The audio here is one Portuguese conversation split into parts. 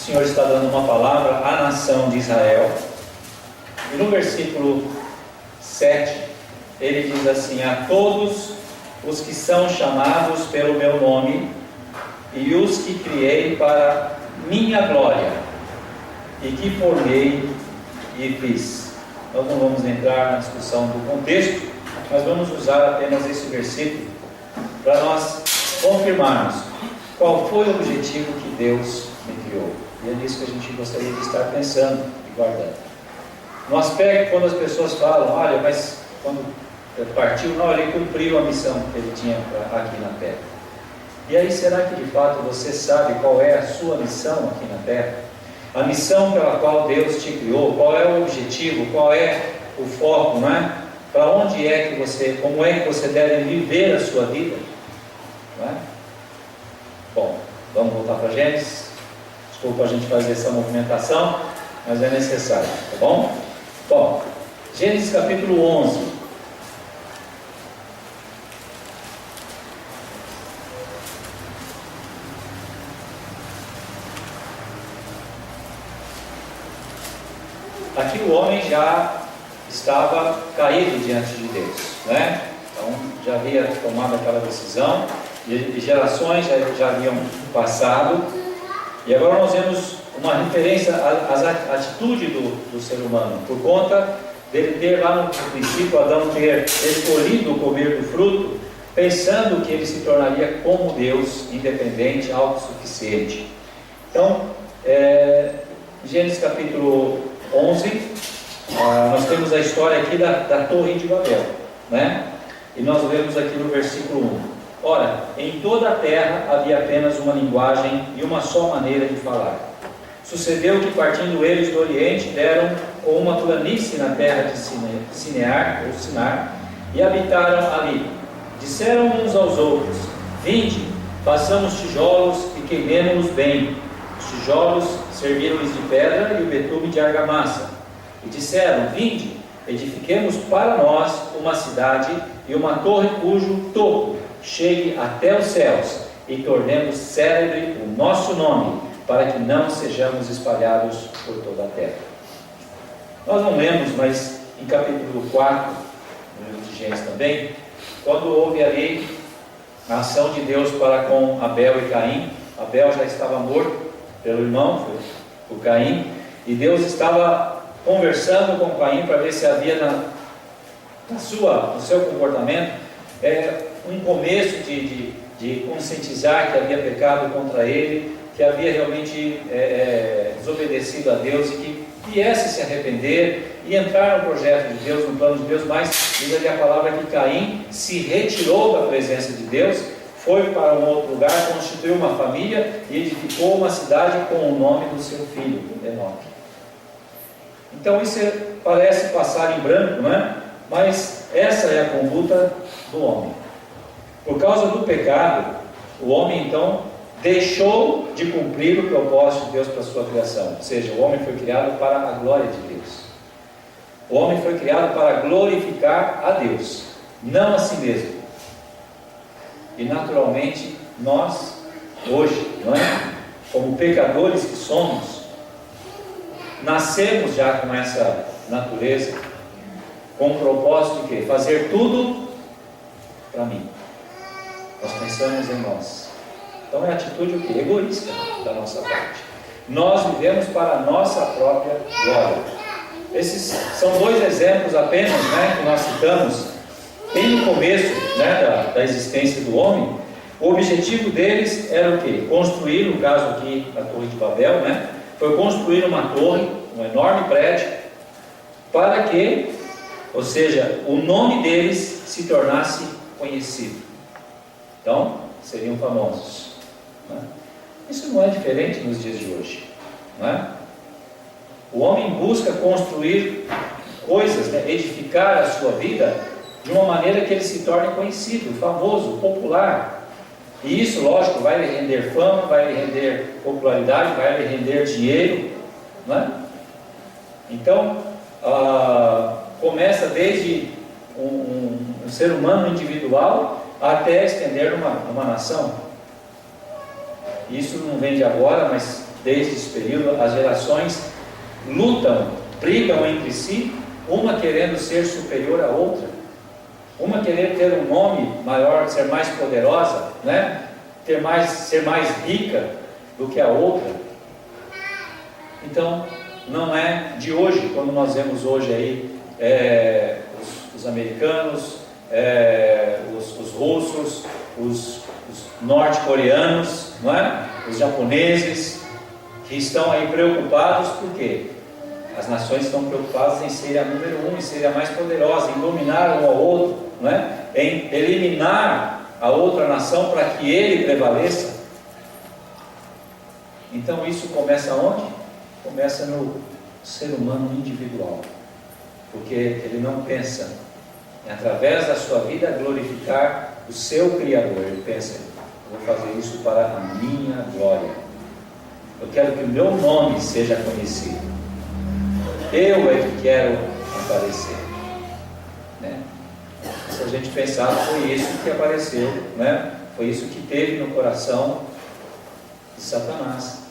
Senhor está dando uma palavra à nação de Israel. E no versículo 7, ele diz assim: a todos os que são chamados pelo meu nome, e os que criei para minha glória, e que formei e fiz. Nós não vamos entrar na discussão do contexto, mas vamos usar apenas esse versículo para nós confirmarmos qual foi o objetivo que Deus me criou. E é nisso que a gente gostaria de estar pensando e guardando. No aspecto, quando as pessoas falam, olha, mas quando partiu, não, ele cumpriu a missão que ele tinha aqui na Terra. E aí, será que de fato você sabe qual é a sua missão aqui na Terra? A missão pela qual Deus te criou, qual é o objetivo, qual é o foco, não é? Para onde é que você, como é que você deve viver a sua vida? Não é? Bom, vamos voltar para Gênesis. Desculpa a gente fazer essa movimentação, mas é necessário, tá bom? Bom, Gênesis capítulo 11. Aqui o homem já estava caído diante de Deus, né? Então já havia tomado aquela decisão, e gerações já haviam passado, e agora nós vemos uma referência à atitude do ser humano, por conta dele ter lá no princípio, Adão ter escolhido comer do fruto, pensando que ele se tornaria como Deus, independente, autossuficiente. Então, Gênesis capítulo 11, nós temos a história aqui da Torre de Babel, né? E nós vemos aqui no versículo 1. Ora, em toda a terra havia apenas uma linguagem e uma só maneira de falar. Sucedeu que, partindo eles do Oriente, deram com uma planície na terra de Sinear, ou Sinar, e habitaram ali. Disseram uns aos outros: vinde, façamos tijolos e queimemo-los bem. Os tijolos serviram-lhes de pedra e o betume de argamassa. E disseram: vinde, edifiquemos para nós uma cidade e uma torre cujo topo chegue até os céus, e tornemos célebre o nosso nome, para que não sejamos espalhados por toda a terra. Nós não lemos, mas em capítulo 4, no livro de Gênesis também, quando houve ali a ação de Deus para com Abel e Caim. Abel já estava morto pelo irmão, o Caim, e Deus estava conversando com Caim para ver se havia no seu comportamento um começo de conscientizar que havia pecado contra ele, que havia realmente desobedecido a Deus, e que viesse se arrepender e entrar no projeto de Deus, no plano de Deus. Mas diz ali a palavra que Caim se retirou da presença de Deus, foi para um outro lugar, constituiu uma família e edificou uma cidade com o nome do seu filho, Enoque. Então isso parece passar em branco, não é? Mas essa é a conduta do homem. Por causa do pecado, o homem então deixou de cumprir o propósito de Deus para a sua criação. Ou seja, o homem foi criado para a glória de Deus. O homem foi criado para glorificar a Deus, não a si mesmo. E naturalmente, nós, hoje, não é? Como pecadores que somos, nascemos já com essa natureza, com o propósito de quê? Fazer tudo para mim. Nós pensamos em nós. Então é a atitude o quê? Egoísta da nossa parte. Nós vivemos para a nossa própria glória. Esses são dois exemplos apenas, né, que nós citamos bem no começo, né, da existência do homem. O objetivo deles era o quê? Construir, no caso aqui, a Torre de Babel, né? Foi construir uma torre, um enorme prédio, para que, ou seja, o nome deles se tornasse conhecido. Então, seriam famosos, né? Isso não é diferente nos dias de hoje, não é? O homem busca construir coisas, né, edificar a sua vida de uma maneira que ele se torne conhecido, famoso, popular. E isso, lógico, vai lhe render fama, vai lhe render popularidade, vai lhe render dinheiro, não é? Então, começa desde um ser humano individual até estender numa nação. Isso não vem de agora, mas desde esse período, as gerações lutam, brigam entre si, uma querendo ser superior à outra, uma querendo ter um nome maior, ser mais poderosa, né? Ser mais rica do que a outra. Então, não é de hoje, quando nós vemos hoje aí os americanos, os russos, os norte-coreanos, não é? Os japoneses, que estão aí preocupados, por quê? As nações estão preocupadas em ser a número um, em ser a mais poderosa, em dominar um ao outro, não é? Em eliminar a outra nação para que ele prevaleça. Então isso começa onde? Começa no ser humano individual, porque ele não pensa em, através da sua vida, glorificar o seu Criador. Ele pensa: vou fazer isso para a minha glória, eu quero que o meu nome seja conhecido, eu é que quero aparecer, né? Se a gente pensar, foi isso que apareceu, né? Foi isso que teve no coração de Satanás,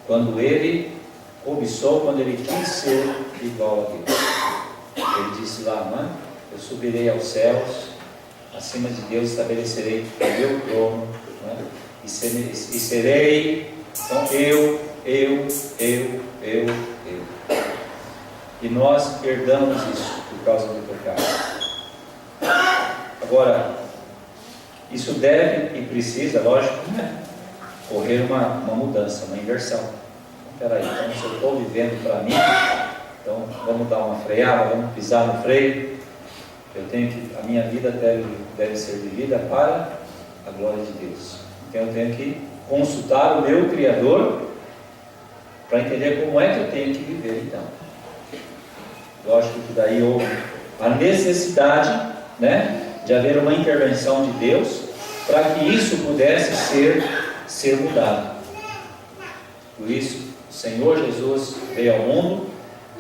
quando ele cobiçou, quando ele quis ser igual a Deus. Ele disse lá, né? Eu subirei aos céus, acima de Deus estabelecerei o meu trono, né? E serei, então eu. E nós herdamos isso por causa do pecado. Agora, isso deve e precisa, lógico, né, correr uma mudança, uma inversão. Espera aí, então se eu estou vivendo para mim, então vamos dar uma freada, vamos pisar no freio. A minha vida deve ser vivida para a glória de Deus. Então eu tenho que consultar o meu Criador para entender como é que eu tenho que viver então. Lógico que daí houve a necessidade, né, de haver uma intervenção de Deus para que isso pudesse ser mudado. Por isso, o Senhor Jesus veio ao mundo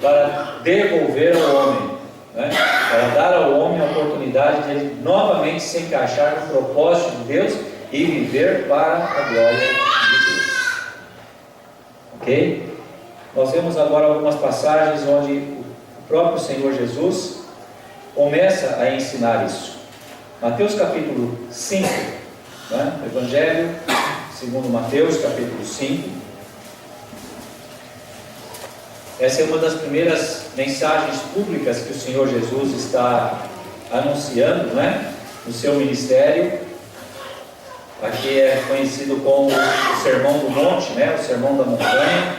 para devolver ao homem, né, para dar ao homem a oportunidade de ele novamente se encaixar no propósito de Deus e viver para a glória de Deus. Ok? Nós vemos agora algumas passagens onde o próprio Senhor Jesus começa a ensinar isso. Mateus capítulo 5, né? Evangelho segundo Mateus capítulo 5. Essa é uma das primeiras mensagens públicas que o Senhor Jesus está anunciando, né, no seu ministério. Aqui é conhecido como o Sermão do Monte, né, o Sermão da Montanha.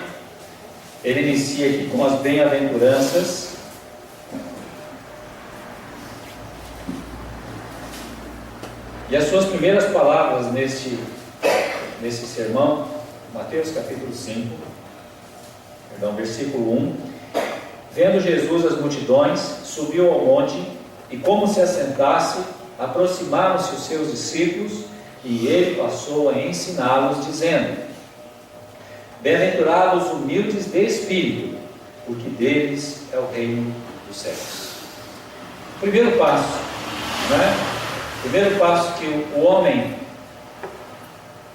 Ele inicia aqui com as bem-aventuranças. E as suas primeiras palavras nesse sermão, Mateus capítulo 5, versículo 1: Vendo Jesus as multidões, subiu ao monte, e como se assentasse, aproximaram-se os seus discípulos, e ele passou a ensiná-los, dizendo: Bem-aventurados os humildes de espírito, porque deles é o reino dos céus. Primeiro passo, né? Primeiro passo que o homem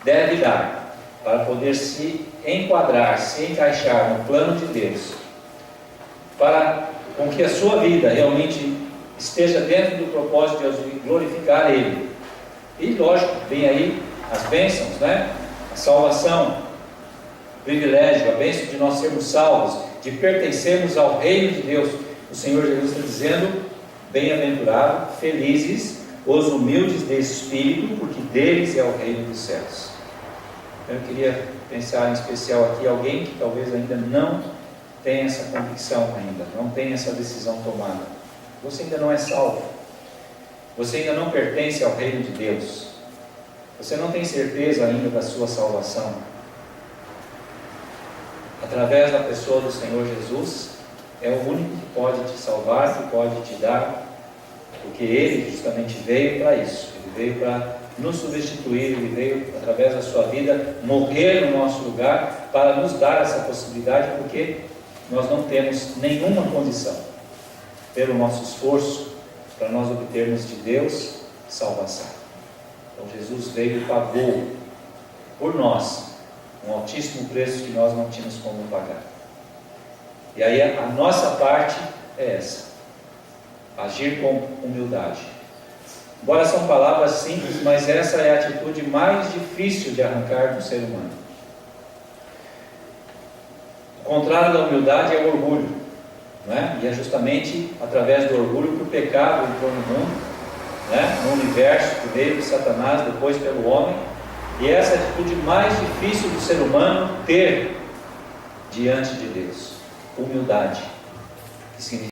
deve dar para poder se enquadrar, se encaixar no plano de Deus, para com que a sua vida realmente esteja dentro do propósito de Deus, de glorificar Ele. E lógico, vem aí as bênçãos, né? A salvação, o privilégio, a bênção de nós sermos salvos, de pertencermos ao reino de Deus. O Senhor Jesus está dizendo: bem-aventurado, felizes os humildes de espírito, porque deles é o reino dos céus. Eu queria pensar em especial aqui alguém que talvez ainda não tenha essa convicção ainda, não tenha essa decisão tomada. Você ainda não é salvo, você ainda não pertence ao reino de Deus, você não tem certeza ainda da sua salvação. Através da pessoa do Senhor Jesus, é o único que pode te salvar, que pode te dar, porque Ele justamente veio para isso. Ele veio para nos substituir, Ele veio, através da sua vida, morrer no nosso lugar, para nos dar essa possibilidade, porque nós não temos nenhuma condição, pelo nosso esforço, para nós obtermos de Deus salvação. Então Jesus veio e pagou por nós um altíssimo preço que nós não tínhamos como pagar. E aí a nossa parte é essa: agir com humildade. Embora são palavras simples, mas essa é a atitude mais difícil de arrancar do ser humano. O contrário da humildade é o orgulho, não é? E é justamente através do orgulho que o pecado entrou no mundo, né? No universo, primeiro de Satanás, depois pelo homem. E essa é a atitude mais difícil do ser humano ter diante de Deus: humildade, que significa